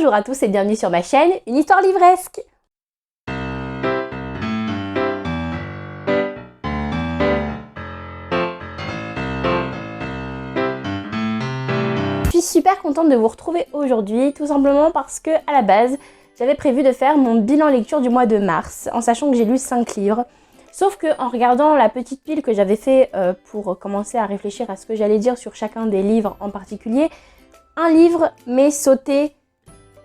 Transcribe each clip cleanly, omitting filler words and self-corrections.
Bonjour à tous et bienvenue sur ma chaîne, une histoire livresque. Je suis super contente de vous retrouver aujourd'hui, tout simplement parce que à la base, j'avais prévu de faire mon bilan lecture du mois de mars, en sachant que j'ai lu 5 livres. Sauf que en regardant la petite pile que j'avais fait pour commencer à réfléchir à ce que j'allais dire sur chacun des livres en particulier, un livre m'est sauté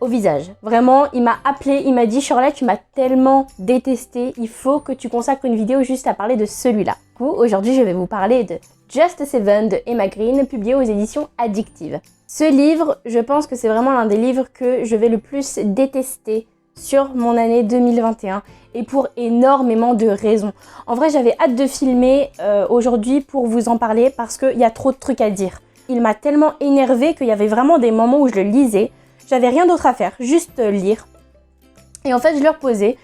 au visage. Vraiment, il m'a appelé, il m'a dit « Charlotte, tu m'as tellement détesté, il faut que tu consacres une vidéo juste à parler de celui-là. » Du coup, aujourd'hui, je vais vous parler de Just Seven de Emma Green, publié aux éditions Addictive. Ce livre, je pense que c'est vraiment l'un des livres que je vais le plus détester sur mon année 2021 et pour énormément de raisons. En vrai, j'avais hâte de filmer aujourd'hui pour vous en parler parce qu'il y a trop de trucs à dire. Il m'a tellement énervée qu'il y avait vraiment des moments où je le lisais. J'avais rien d'autre à faire, juste lire. Et en fait, je le reposais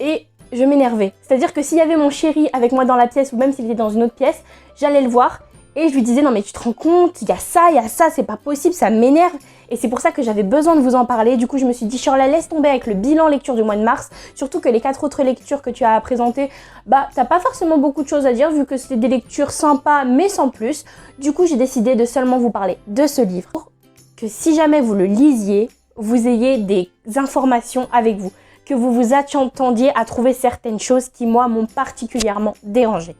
et je m'énervais. C'est-à-dire que s'il y avait mon chéri avec moi dans la pièce ou même s'il était dans une autre pièce, j'allais le voir et je lui disais « Non mais tu te rends compte, il y a ça, c'est pas possible, ça m'énerve ». Et c'est pour ça que j'avais besoin de vous en parler. Du coup, je me suis dit « Charlotte, laisse tomber avec le bilan lecture du mois de mars ». Surtout que les 4 autres lectures que tu as à présenter, t'as pas forcément beaucoup de choses à dire vu que c'était des lectures sympas mais sans plus. Du coup, j'ai décidé de seulement vous parler de ce livre. Que si jamais vous le lisiez, vous ayez des informations avec vous, que vous vous attendiez à trouver certaines choses qui, moi, m'ont particulièrement dérangée.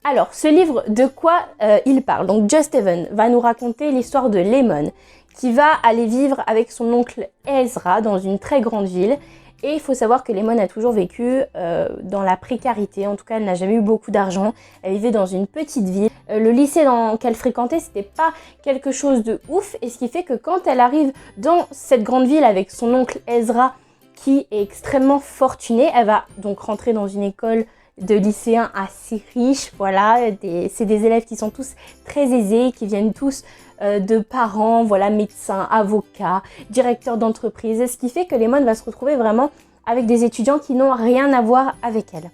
Alors, ce livre, de quoi il parle? Donc, Just Seven va nous raconter l'histoire de Lemon, qui va aller vivre avec son oncle Ezra dans une très grande ville. Et il faut savoir que Lemon a toujours vécu dans la précarité, en tout cas elle n'a jamais eu beaucoup d'argent, elle vivait dans une petite ville. Le lycée qu'elle fréquentait, c'était pas quelque chose de ouf, et ce qui fait que quand elle arrive dans cette grande ville avec son oncle Ezra, qui est extrêmement fortuné, elle va donc rentrer dans une école de lycéens assez riches, voilà, c'est des élèves qui sont tous très aisés, qui viennent tous de parents, voilà, médecins, avocats, directeurs d'entreprise, ce qui fait que Lemon va se retrouver vraiment avec des étudiants qui n'ont rien à voir avec elle.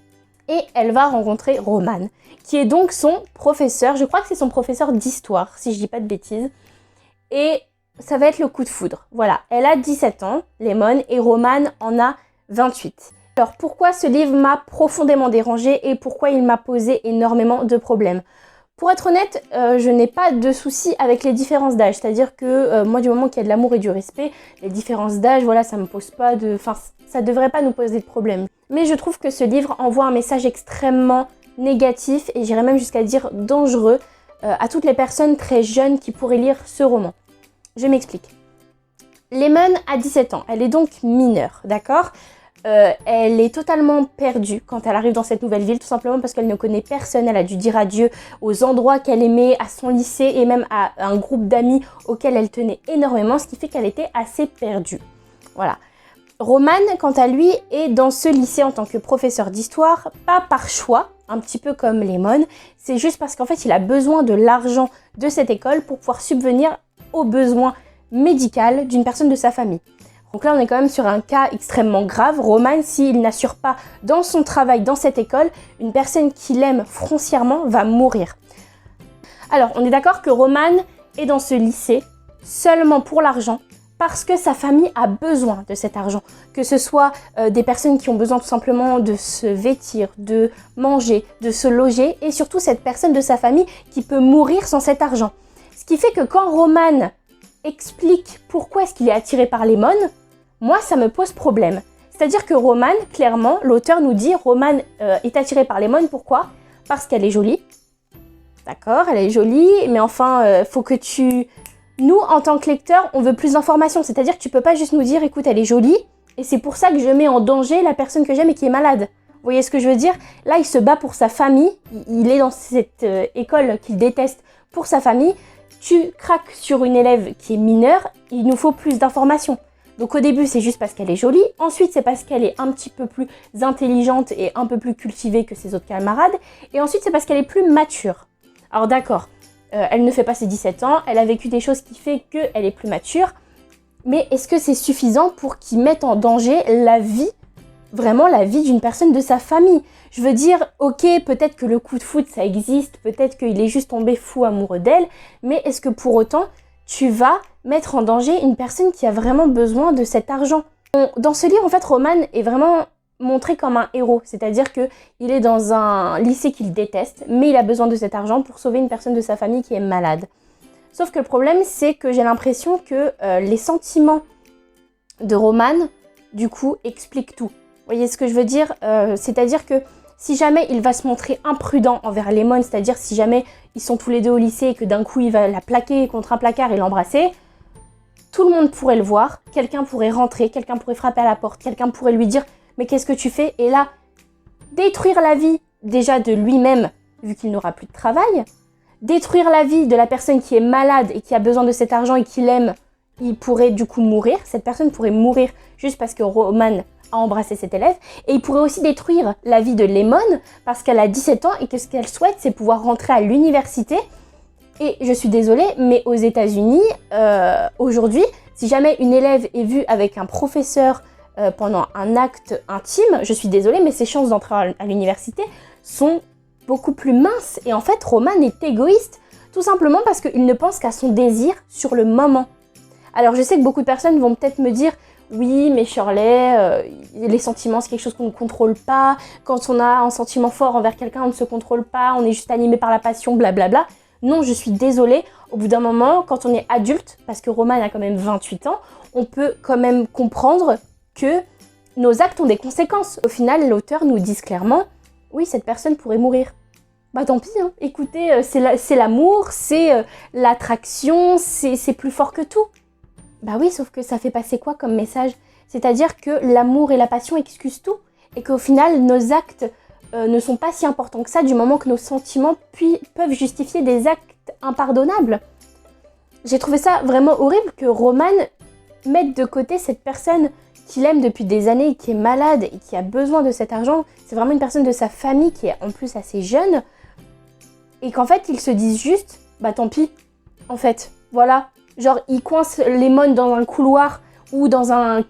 Et elle va rencontrer Roman, qui est donc son professeur, je crois que c'est son professeur d'histoire, si je dis pas de bêtises, et ça va être le coup de foudre. Voilà, elle a 17 ans, Lemon, et Roman en a 28. Alors pourquoi ce livre m'a profondément dérangée et pourquoi il m'a posé énormément de problèmes? Pour être honnête, je n'ai pas de soucis avec les différences d'âge, c'est-à-dire que moi du moment qu'il y a de l'amour et du respect, les différences d'âge, voilà, ça me pose pas de... Enfin, ça devrait pas nous poser de problème. Mais je trouve que ce livre envoie un message extrêmement négatif et j'irais même jusqu'à dire dangereux à toutes les personnes très jeunes qui pourraient lire ce roman. Je m'explique. Lemon a 17 ans, elle est donc mineure, d'accord ? Elle est totalement perdue quand elle arrive dans cette nouvelle ville, tout simplement parce qu'elle ne connaît personne. Elle a dû dire adieu aux endroits qu'elle aimait, à son lycée et même à un groupe d'amis auquel elle tenait énormément, ce qui fait qu'elle était assez perdue. Voilà. Roman, quant à lui, est dans ce lycée en tant que professeur d'histoire, pas par choix, un petit peu comme Lemon, c'est juste parce qu'en fait il a besoin de l'argent de cette école pour pouvoir subvenir aux besoins médicaux d'une personne de sa famille. Donc là, on est quand même sur un cas extrêmement grave. Roman, s'il n'assure pas dans son travail, dans cette école, une personne qu'il aime foncièrement va mourir. Alors, on est d'accord que Roman est dans ce lycée seulement pour l'argent, parce que sa famille a besoin de cet argent. Que ce soit des personnes qui ont besoin tout simplement de se vêtir, de manger, de se loger, et surtout cette personne de sa famille qui peut mourir sans cet argent. Ce qui fait que quand Roman explique pourquoi est-ce qu'il est attiré par Lemon, moi, ça me pose problème. C'est-à-dire que Roman, clairement, l'auteur nous dit Roman est attiré par Lemon. Pourquoi? Parce qu'elle est jolie. D'accord, elle est jolie, mais enfin, faut que tu... Nous, en tant que lecteurs, on veut plus d'informations. C'est-à-dire que tu peux pas juste nous dire, écoute, elle est jolie, et c'est pour ça que je mets en danger la personne que j'aime et qui est malade. Vous voyez ce que je veux dire? Là, il se bat pour sa famille. Il est dans cette école qu'il déteste pour sa famille. Tu craques sur une élève qui est mineure, il nous faut plus d'informations. Donc au début, c'est juste parce qu'elle est jolie. Ensuite, c'est parce qu'elle est un petit peu plus intelligente et un peu plus cultivée que ses autres camarades. Et ensuite, c'est parce qu'elle est plus mature. Alors d'accord, elle ne fait pas ses 17 ans. Elle a vécu des choses qui fait qu'elle est plus mature. Mais est-ce que c'est suffisant pour qu'ils mettent en danger la vie, vraiment la vie d'une personne de sa famille? Je veux dire, ok, peut-être que le coup de foudre, ça existe. Peut-être qu'il est juste tombé fou amoureux d'elle. Mais est-ce que pour autant, tu vas mettre en danger une personne qui a vraiment besoin de cet argent. Dans ce livre, en fait, Roman est vraiment montré comme un héros, c'est-à-dire qu'il est dans un lycée qu'il déteste, mais il a besoin de cet argent pour sauver une personne de sa famille qui est malade. Sauf que le problème, c'est que j'ai l'impression que les sentiments de Roman, du coup, expliquent tout. Vous voyez ce que je veux dire? C'est-à-dire que si jamais il va se montrer imprudent envers Lemon, c'est-à-dire si jamais ils sont tous les deux au lycée et que d'un coup il va la plaquer contre un placard et l'embrasser, tout le monde pourrait le voir, quelqu'un pourrait rentrer, quelqu'un pourrait frapper à la porte, quelqu'un pourrait lui dire « Mais qu'est-ce que tu fais ?» Et là, détruire la vie déjà de lui-même, vu qu'il n'aura plus de travail, détruire la vie de la personne qui est malade et qui a besoin de cet argent et qui l'aime, il pourrait du coup mourir. Cette personne pourrait mourir juste parce que Roman a embrassé cet élève. Et il pourrait aussi détruire la vie de Lemon parce qu'elle a 17 ans et que ce qu'elle souhaite, c'est pouvoir rentrer à l'université. Et je suis désolée, mais aux États-Unis, aujourd'hui, si jamais une élève est vue avec un professeur pendant un acte intime, je suis désolée, mais ses chances d'entrer à l'université sont beaucoup plus minces. Et en fait, Roman est égoïste, tout simplement parce qu'il ne pense qu'à son désir sur le moment. Alors je sais que beaucoup de personnes vont peut-être me dire « Oui, mais Shirley, les sentiments, c'est quelque chose qu'on ne contrôle pas. Quand on a un sentiment fort envers quelqu'un, on ne se contrôle pas, on est juste animé par la passion, blablabla. » Non, je suis désolée, au bout d'un moment, quand on est adulte, parce que Roman a quand même 28 ans, on peut quand même comprendre que nos actes ont des conséquences. Au final, l'auteur nous dit clairement « Oui, cette personne pourrait mourir. » Bah tant pis, hein. Écoutez, c'est l'amour, c'est l'attraction, c'est plus fort que tout. Bah oui, sauf que ça fait passer quoi comme message? C'est-à-dire que l'amour et la passion excusent tout, et qu'au final, nos actes ne sont pas si importants que ça du moment que nos sentiments peuvent justifier des actes impardonnables. J'ai trouvé ça vraiment horrible que Roman mette de côté cette personne qu'il aime depuis des années, qui est malade et qui a besoin de cet argent. C'est vraiment une personne de sa famille qui est en plus assez jeune. Et qu'en fait, ils se disent juste, bah tant pis, en fait, voilà. Genre, ils coincent Lemon dans un couloir ou dans un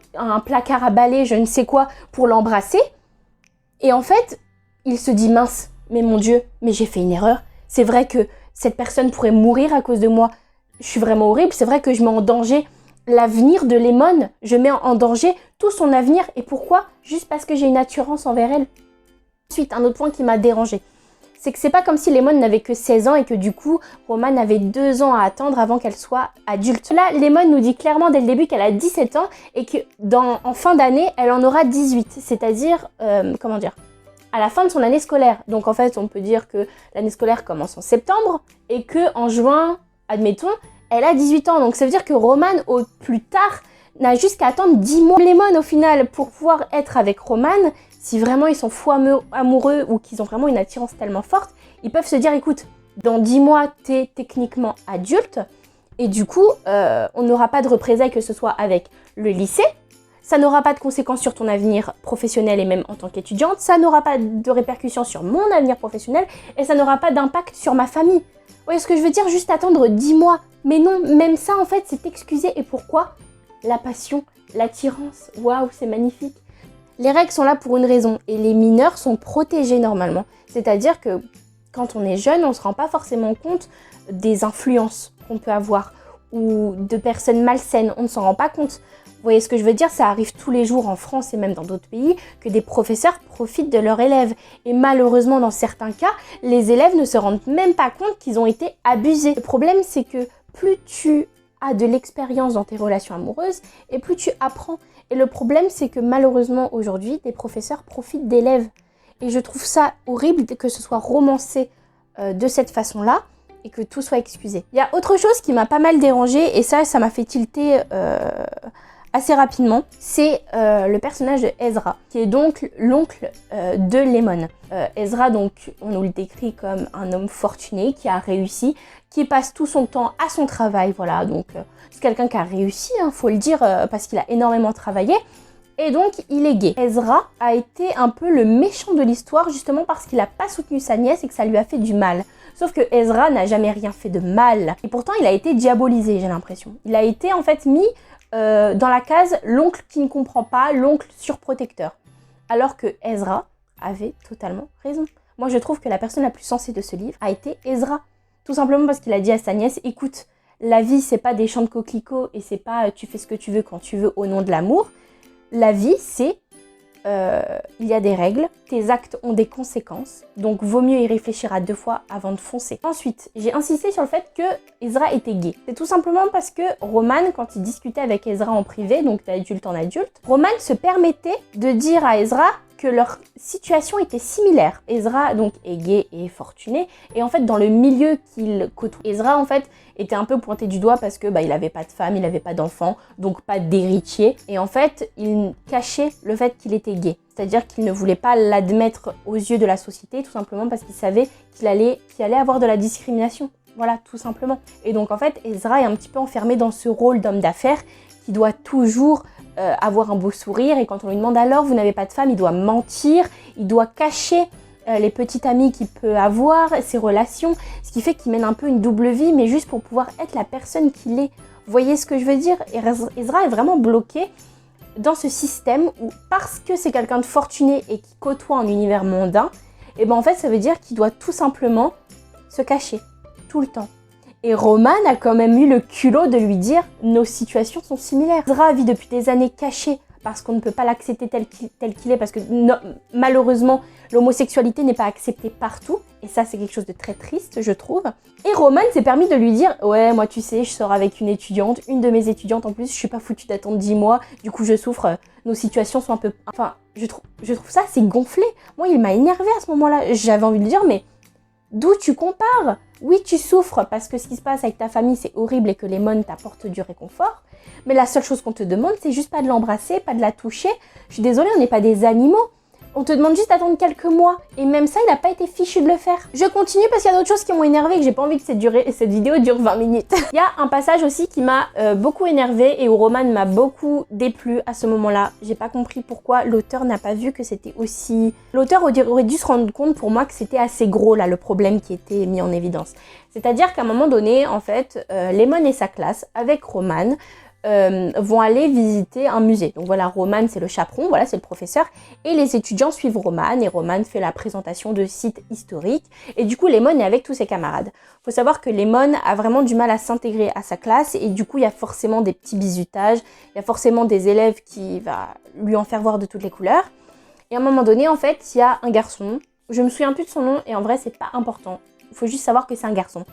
placard à balai, je ne sais quoi, pour l'embrasser. Et en fait, il se dit mince, mais mon Dieu, mais j'ai fait une erreur. C'est vrai que cette personne pourrait mourir à cause de moi. Je suis vraiment horrible, c'est vrai que je mets en danger l'avenir de Lemon. Je mets en danger tout son avenir. Et pourquoi? Juste parce que j'ai une attirance envers elle. Ensuite, un autre point qui m'a dérangée, c'est que c'est pas comme si Lemon n'avait que 16 ans et que du coup, Roman avait 2 ans à attendre avant qu'elle soit adulte. Là, Lemon nous dit clairement dès le début qu'elle a 17 ans et qu'en fin d'année, elle en aura 18. C'est-à-dire, comment dire, à la fin de son année scolaire. Donc en fait, on peut dire que l'année scolaire commence en septembre et qu'en juin, admettons, elle a 18 ans. Donc ça veut dire que Roman, au plus tard, n'a juste qu'à attendre 10 mois. Lemon, au final, pour pouvoir être avec Roman, si vraiment ils sont fous amoureux ou qu'ils ont vraiment une attirance tellement forte, ils peuvent se dire, écoute, dans 10 mois, t'es techniquement adulte et du coup, on n'aura pas de représailles que ce soit avec le lycée. Ça n'aura pas de conséquences sur ton avenir professionnel et même en tant qu'étudiante. Ça n'aura pas de répercussions sur mon avenir professionnel et ça n'aura pas d'impact sur ma famille. Vous voyez ce que je veux dire? Juste attendre 10 mois. Mais non, même ça, en fait, c'est excusé. Et pourquoi? La passion, l'attirance. Waouh, c'est magnifique. Les règles sont là pour une raison et les mineurs sont protégés normalement. C'est-à-dire que quand on est jeune, on ne se rend pas forcément compte des influences qu'on peut avoir ou de personnes malsaines. On ne s'en rend pas compte. Vous voyez ce que je veux dire? Ça arrive tous les jours en France et même dans d'autres pays que des professeurs profitent de leurs élèves. Et malheureusement, dans certains cas, les élèves ne se rendent même pas compte qu'ils ont été abusés. Le problème, c'est que plus tu as de l'expérience dans tes relations amoureuses et plus tu apprends. Et le problème, c'est que malheureusement, aujourd'hui, des professeurs profitent d'élèves. Et je trouve ça horrible que ce soit romancé de cette façon-là et que tout soit excusé. Il y a autre chose qui m'a pas mal dérangée et ça m'a fait tilter assez rapidement, c'est le personnage de Ezra, qui est donc l'oncle de Lemon. Ezra, donc, on nous le décrit comme un homme fortuné qui a réussi, qui passe tout son temps à son travail, voilà, donc c'est quelqu'un qui a réussi, hein, faut le dire, parce qu'il a énormément travaillé, et donc il est gay. Ezra a été un peu le méchant de l'histoire, justement parce qu'il n'a pas soutenu sa nièce et que ça lui a fait du mal. Sauf que Ezra n'a jamais rien fait de mal, et pourtant il a été diabolisé, j'ai l'impression. Il a été en fait mis dans la case l'oncle qui ne comprend pas, l'oncle surprotecteur. Alors que Ezra avait totalement raison. Moi je trouve que la personne la plus sensée de ce livre a été Ezra. Tout simplement parce qu'il a dit à sa nièce, écoute, la vie c'est pas des champs de coquelicots et c'est pas tu fais ce que tu veux quand tu veux au nom de l'amour. La vie c'est il y a des règles, tes actes ont des conséquences, donc vaut mieux y réfléchir à 2 fois avant de foncer. Ensuite, j'ai insisté sur le fait que Ezra était gay. C'est tout simplement parce que Roman, quand il discutait avec Ezra en privé, donc d'adulte en adulte, Roman se permettait de dire à Ezra que leur situation était similaire. Ezra donc est gay et fortuné, et en fait dans le milieu qu'il côtoie, Ezra en fait était un peu pointé du doigt parce que il avait pas de femme, il avait pas d'enfant, donc pas d'héritier, et en fait il cachait le fait qu'il était gay. C'est-à-dire qu'il ne voulait pas l'admettre aux yeux de la société, tout simplement parce qu'il savait qu'il allait avoir de la discrimination. Voilà, tout simplement. Et donc en fait, Ezra est un petit peu enfermé dans ce rôle d'homme d'affaires qui doit toujours avoir un beau sourire, et quand on lui demande alors vous n'avez pas de femme, il doit mentir, il doit cacher les petites amies qu'il peut avoir, ses relations, ce qui fait qu'il mène un peu une double vie, mais juste pour pouvoir être la personne qu'il est. Vous voyez ce que je veux dire? Ezra est vraiment bloqué dans ce système où, parce que c'est quelqu'un de fortuné et qui côtoie un univers mondain, et en fait ça veut dire qu'il doit tout simplement se cacher, tout le temps. Et Roman a quand même eu le culot de lui dire « nos situations sont similaires ». Ezra vit depuis des années caché parce qu'on ne peut pas l'accepter tel qu'il est, parce que malheureusement l'homosexualité n'est pas acceptée partout, et ça c'est quelque chose de très triste je trouve. Et Roman s'est permis de lui dire « ouais moi tu sais je sors avec une étudiante, une de mes étudiantes en plus, je suis pas foutue d'attendre 10 mois, du coup je souffre, nos situations sont un peu... » Enfin je trouve ça c'est gonflé. Moi il m'a énervée à ce moment-là, j'avais envie de lui dire mais d'où tu compares? Oui, tu souffres parce que ce qui se passe avec ta famille, c'est horrible et que les mônes t'apportent du réconfort. Mais la seule chose qu'on te demande, c'est juste pas de l'embrasser, pas de la toucher. Je suis désolée, on n'est pas des animaux. On te demande juste d'attendre quelques mois. Et même ça, il n'a pas été fichu de le faire. Je continue parce qu'il y a d'autres choses qui m'ont énervée et que j'ai pas envie que cette vidéo dure 20 minutes. Il y a un passage aussi qui m'a beaucoup énervée et où Roman m'a beaucoup déplu à ce moment-là. J'ai pas compris pourquoi l'auteur n'a pas vu que c'était aussi... L'auteur aurait dû se rendre compte pour moi que c'était assez gros là, le problème qui était mis en évidence. C'est-à-dire qu'à un moment donné, en fait, Lemon et sa classe, avec Roman, vont aller visiter un musée. Donc voilà, Roman c'est le chaperon, voilà c'est le professeur, et les étudiants suivent Roman, et Roman fait la présentation de sites historiques, et du coup Lemon est avec tous ses camarades. Faut savoir que Lemon a vraiment du mal à s'intégrer à sa classe, et du coup il y a forcément des petits bizutages, il y a forcément des élèves qui vont lui en faire voir de toutes les couleurs, et à un moment donné en fait il y a un garçon, je me souviens plus de son nom, et en vrai c'est pas important, il faut juste savoir que c'est un garçon.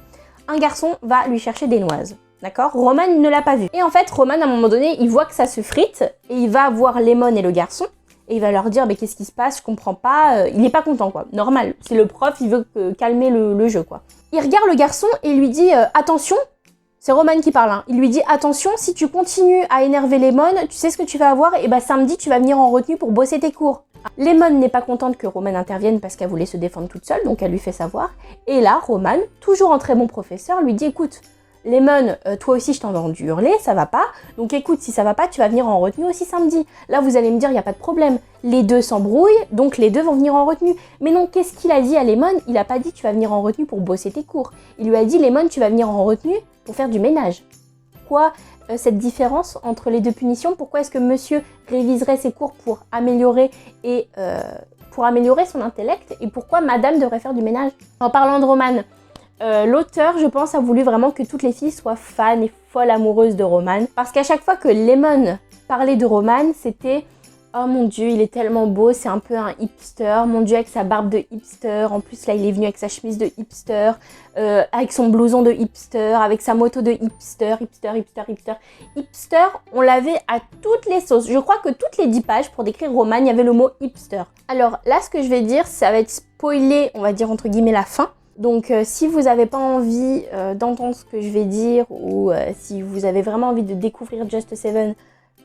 Un garçon va lui chercher des noises. D'accord? Roman ne l'a pas vu. Et en fait, Roman, à un moment donné, il voit que ça se frite et il va voir Lemon et le garçon et il va leur dire « mais qu'est-ce qui se passe? Je comprends pas. » Il n'est pas content, quoi. Normal. C'est le prof, il veut calmer le jeu, quoi. Il regarde le garçon et il lui dit « attention !» C'est Roman qui parle, hein. Il lui dit « attention, si tu continues à énerver Lemon, tu sais ce que tu vas avoir? Et samedi, tu vas venir en retenue pour bosser tes cours. » Lemon n'est pas contente que Roman intervienne parce qu'elle voulait se défendre toute seule, donc elle lui fait savoir. Et là, Roman, toujours un très bon professeur, lui dit « écoute, Lemon, toi aussi je t'en vais du hurler, ça va pas. Donc écoute, si ça va pas, tu vas venir en retenue aussi samedi. Là vous allez me dire, il n'y a pas de problème. Les deux s'embrouillent, donc les deux vont venir en retenue. Mais non, qu'est-ce qu'il a dit à Lemon? Il a pas dit tu vas venir en retenue pour bosser tes cours. Il lui a dit Lemon, tu vas venir en retenue pour faire du ménage. Pourquoi cette différence entre les deux punitions? Pourquoi est-ce que monsieur réviserait ses cours pour améliorer son intellect? Et pourquoi madame devrait faire du ménage? En parlant de Roman, l'auteur, je pense, a voulu vraiment que toutes les filles soient fans et folles amoureuses de Roman. Parce qu'à chaque fois que Lemon parlait de Roman, c'était « oh mon dieu, il est tellement beau, c'est un peu un hipster. Mon dieu, avec sa barbe de hipster. En plus, là, il est venu avec sa chemise de hipster. Avec son blouson de hipster. Avec sa moto de hipster. Hipster, on l'avait à toutes les sauces. Je crois que toutes les 10 pages, pour décrire Roman, il y avait le mot hipster. Alors là, ce que je vais dire, ça va être spoiler, on va dire entre guillemets, la fin. Donc si vous n'avez pas envie d'entendre ce que je vais dire ou si vous avez vraiment envie de découvrir Just Seven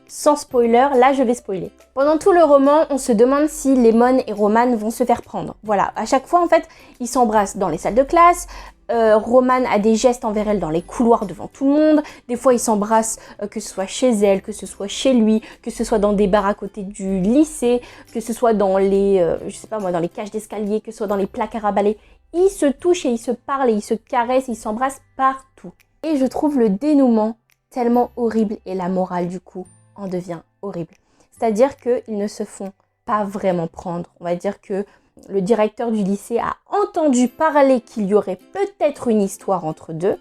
sans spoiler, là je vais spoiler. Pendant tout le roman, on se demande si Lemon et Roman vont se faire prendre. Voilà, à chaque fois en fait, ils s'embrassent dans les salles de classe, Roman a des gestes envers elle dans les couloirs devant tout le monde, des fois ils s'embrassent que ce soit chez elle, que ce soit chez lui, que ce soit dans des bars à côté du lycée, que ce soit dans les, je sais pas moi, dans les cages d'escalier, que ce soit dans les placards à balai. Ils se touchent et ils se parlent et ils se caressent, ils s'embrassent partout. Et je trouve le dénouement tellement horrible et la morale du coup en devient horrible. C'est-à-dire qu'ils ne se font pas vraiment prendre. On va dire que le directeur du lycée a entendu parler qu'il y aurait peut-être une histoire entre deux.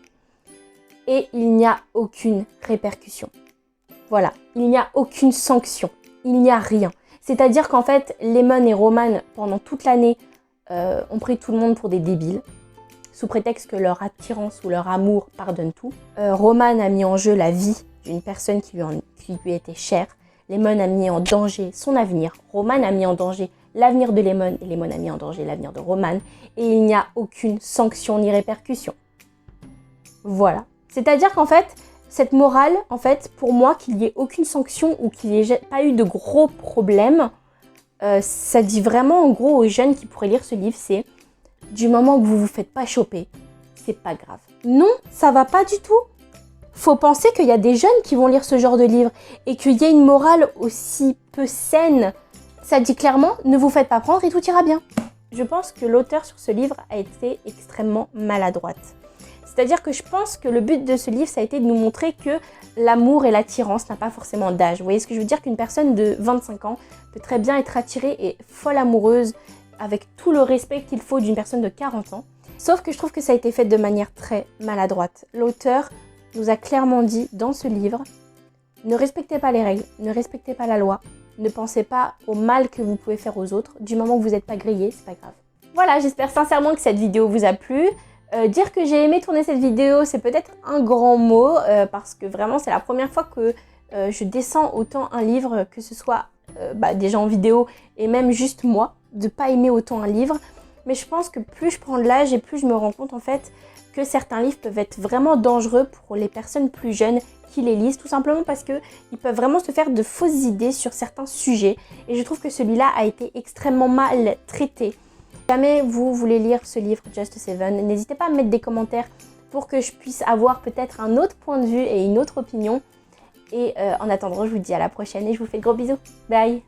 et il n'y a aucune répercussion. Voilà, il n'y a aucune sanction, il n'y a rien. C'est-à-dire qu'en fait, Lemon et Roman, pendant toute l'année, ont pris tout le monde pour des débiles, sous prétexte que leur attirance ou leur amour pardonne tout. Roman a mis en jeu la vie d'une personne qui lui était chère. Lemon a mis en danger son avenir. Roman a mis en danger l'avenir de Lemon et Lemon a mis en danger l'avenir de Roman. Et il n'y a aucune sanction ni répercussion. Voilà. C'est-à-dire qu'en fait, cette morale, en fait, pour moi, qu'il n'y ait aucune sanction ou qu'il n'y ait pas eu de gros problèmes, ça dit vraiment en gros aux jeunes qui pourraient lire ce livre, c'est du moment que vous vous faites pas choper, c'est pas grave. Non, ça va pas du tout. Faut penser qu'il y a des jeunes qui vont lire ce genre de livre et qu'il y ait une morale aussi peu saine. Ça dit clairement, ne vous faites pas prendre et tout ira bien. Je pense que l'auteur sur ce livre a été extrêmement maladroite. C'est-à-dire que je pense que le but de ce livre, ça a été de nous montrer que l'amour et l'attirance n'a pas forcément d'âge. Vous voyez ce que je veux dire? Qu'une personne de 25 ans peut très bien être attirée et folle amoureuse avec tout le respect qu'il faut d'une personne de 40 ans. Sauf que je trouve que ça a été fait de manière très maladroite. L'auteur nous a clairement dit dans ce livre, ne respectez pas les règles, ne respectez pas la loi, ne pensez pas au mal que vous pouvez faire aux autres. Du moment que vous n'êtes pas grillé, c'est pas grave. Voilà, j'espère sincèrement que cette vidéo vous a plu. Dire que j'ai aimé tourner cette vidéo, c'est peut-être un grand mot, parce que vraiment c'est la première fois que je descends autant un livre, que ce soit déjà en vidéo et même juste moi, de pas aimer autant un livre. Mais je pense que plus je prends de l'âge et plus je me rends compte en fait que certains livres peuvent être vraiment dangereux pour les personnes plus jeunes qui les lisent, tout simplement parce qu'ils peuvent vraiment se faire de fausses idées sur certains sujets. Et je trouve que celui-là a été extrêmement mal traité. Si jamais vous voulez lire ce livre, Just Seven, n'hésitez pas à me mettre des commentaires pour que je puisse avoir peut-être un autre point de vue et une autre opinion. Et en attendant, je vous dis à la prochaine et je vous fais de gros bisous. Bye!